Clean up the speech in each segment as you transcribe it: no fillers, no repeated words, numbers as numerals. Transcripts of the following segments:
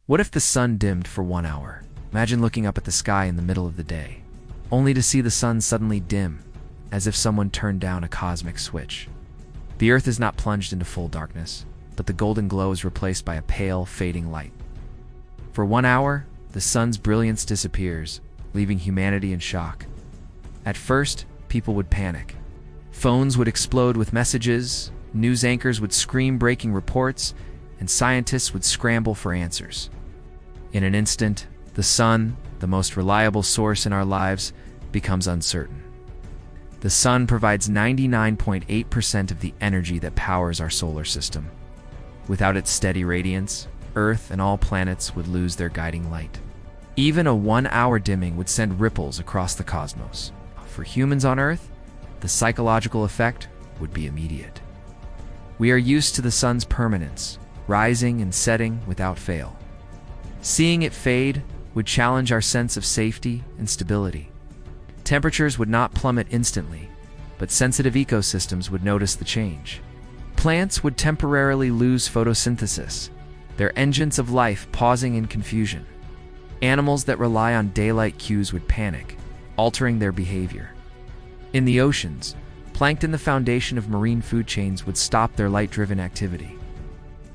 What if the sun dimmed for 1 hour? Imagine looking up at the sky in the middle of the day, only to see the sun suddenly dim, as if someone turned down a cosmic switch. The Earth is not plunged into full darkness, but the golden glow is replaced by a pale, fading light. For 1 hour, the sun's brilliance disappears, leaving humanity in shock. At first, people would panic. Phones would explode with messages, news anchors would scream breaking reports, and scientists would scramble for answers. In an instant, the sun, the most reliable source in our lives, becomes uncertain. The sun provides 99.8% of the energy that powers our solar system. Without its steady radiance, Earth and all planets would lose their guiding light. Even a 1-hour dimming would send ripples across the cosmos. For humans on Earth, the psychological effect would be immediate. We are used to the sun's permanence, rising and setting without fail. Seeing it fade would challenge our sense of safety and stability. Temperatures would not plummet instantly, but sensitive ecosystems would notice the change. Plants would temporarily lose photosynthesis, their engines of life pausing in confusion. Animals that rely on daylight cues would panic, altering their behavior. In the oceans, plankton, the foundation of marine food chains, would stop their light-driven activity.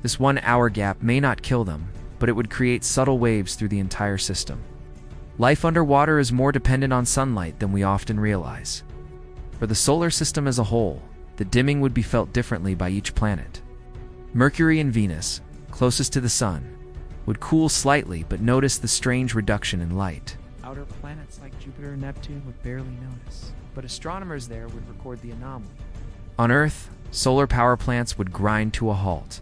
This 1-hour gap may not kill them, but it would create subtle waves through the entire system. Life underwater is more dependent on sunlight than we often realize. For the solar system as a whole, the dimming would be felt differently by each planet. Mercury and Venus, closest to the sun, would cool slightly but notice the strange reduction in light. Outer planets like Jupiter and Neptune would barely notice, but astronomers there would record the anomaly. On Earth, solar power plants would grind to a halt.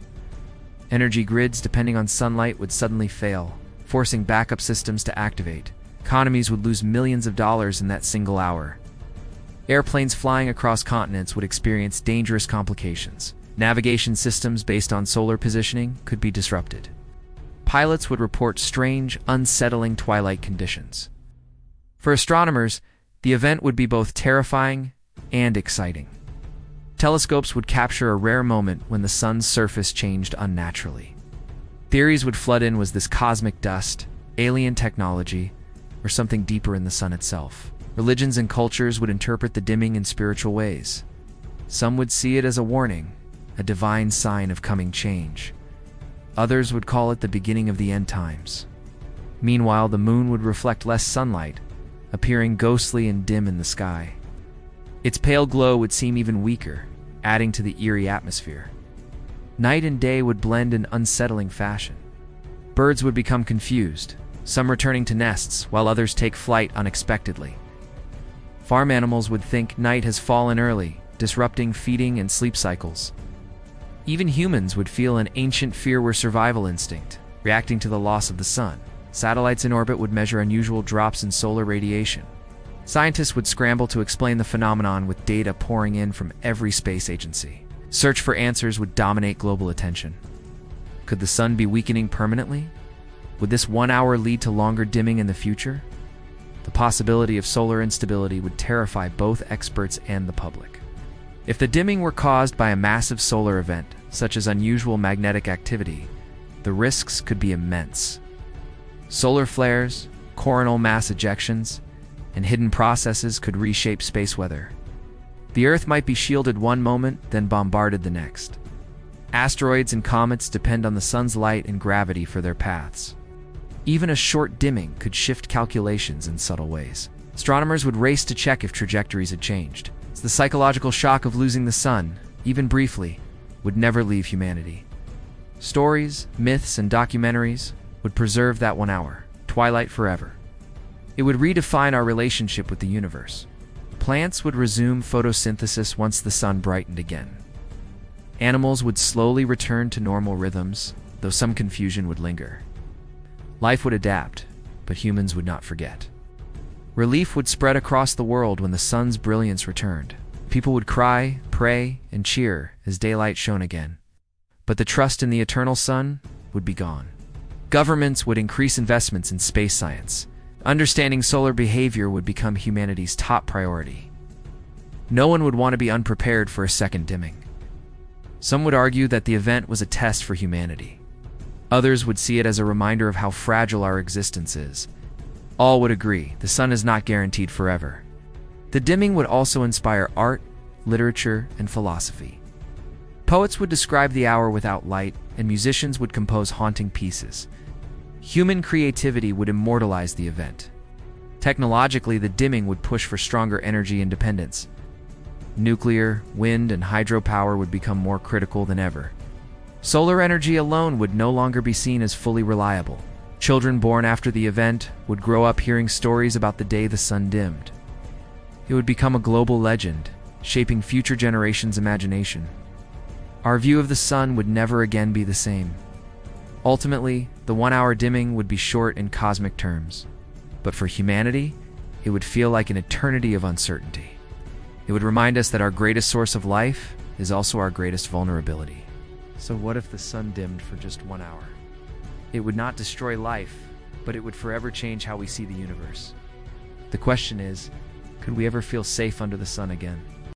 Energy grids depending on sunlight would suddenly fail, forcing backup systems to activate. Economies would lose millions of dollars in that single hour. Airplanes flying across continents would experience dangerous complications. Navigation systems based on solar positioning could be disrupted. Pilots would report strange, unsettling twilight conditions. For astronomers, the event would be both terrifying and exciting. Telescopes would capture a rare moment when the sun's surface changed unnaturally. Theories would flood in: was this cosmic dust, alien technology, or something deeper in the sun itself? Religions and cultures would interpret the dimming in spiritual ways. Some would see it as a warning, a divine sign of coming change. Others would call it the beginning of the end times. Meanwhile, the moon would reflect less sunlight, appearing ghostly and dim in the sky. Its pale glow would seem even weaker, adding to the eerie atmosphere. Night and day would blend in unsettling fashion. Birds would become confused, some returning to nests while others take flight unexpectedly. Farm animals would think night has fallen early, disrupting feeding and sleep cycles. Even humans would feel an ancient fear or survival instinct, reacting to the loss of the sun. Satellites in orbit would measure unusual drops in solar radiation. Scientists would scramble to explain the phenomenon with data pouring in from every space agency. Search for answers would dominate global attention. Could the sun be weakening permanently? Would this 1 hour lead to longer dimming in the future? The possibility of solar instability would terrify both experts and the public. If the dimming were caused by a massive solar event, such as unusual magnetic activity, the risks could be immense. Solar flares, coronal mass ejections, and hidden processes could reshape space weather. The Earth might be shielded one moment, then bombarded the next. Asteroids and comets depend on the sun's light and gravity for their paths. Even a short dimming could shift calculations in subtle ways. Astronomers would race to check if trajectories had changed. The psychological shock of losing the sun, even briefly, would never leave humanity. Stories, myths, and documentaries would preserve that 1 hour, twilight forever. It would redefine our relationship with the universe. Plants would resume photosynthesis once the sun brightened again. Animals would slowly return to normal rhythms, though some confusion would linger. Life would adapt, but humans would not forget. Relief would spread across the world when the sun's brilliance returned. People would cry, pray, and cheer as daylight shone again. But the trust in the eternal sun would be gone. Governments would increase investments in space science. Understanding solar behavior would become humanity's top priority. No one would want to be unprepared for a second dimming. Some would argue that the event was a test for humanity. Others would see it as a reminder of how fragile our existence is. All would agree, the sun is not guaranteed forever. The dimming would also inspire art, literature, and philosophy. Poets would describe the hour without light, and musicians would compose haunting pieces. Human creativity would immortalize the event. Technologically, the dimming would push for stronger energy independence. Nuclear, wind, and hydropower would become more critical than ever. Solar energy alone would no longer be seen as fully reliable. Children born after the event would grow up hearing stories about the day the sun dimmed. It would become a global legend, shaping future generations' imagination. Our view of the sun would never again be the same. Ultimately, the 1-hour dimming would be short in cosmic terms. But for humanity, it would feel like an eternity of uncertainty. It would remind us that our greatest source of life is also our greatest vulnerability. So what if the sun dimmed for just 1 hour? It would not destroy life, but it would forever change how we see the universe. The question is, could we ever feel safe under the sun again?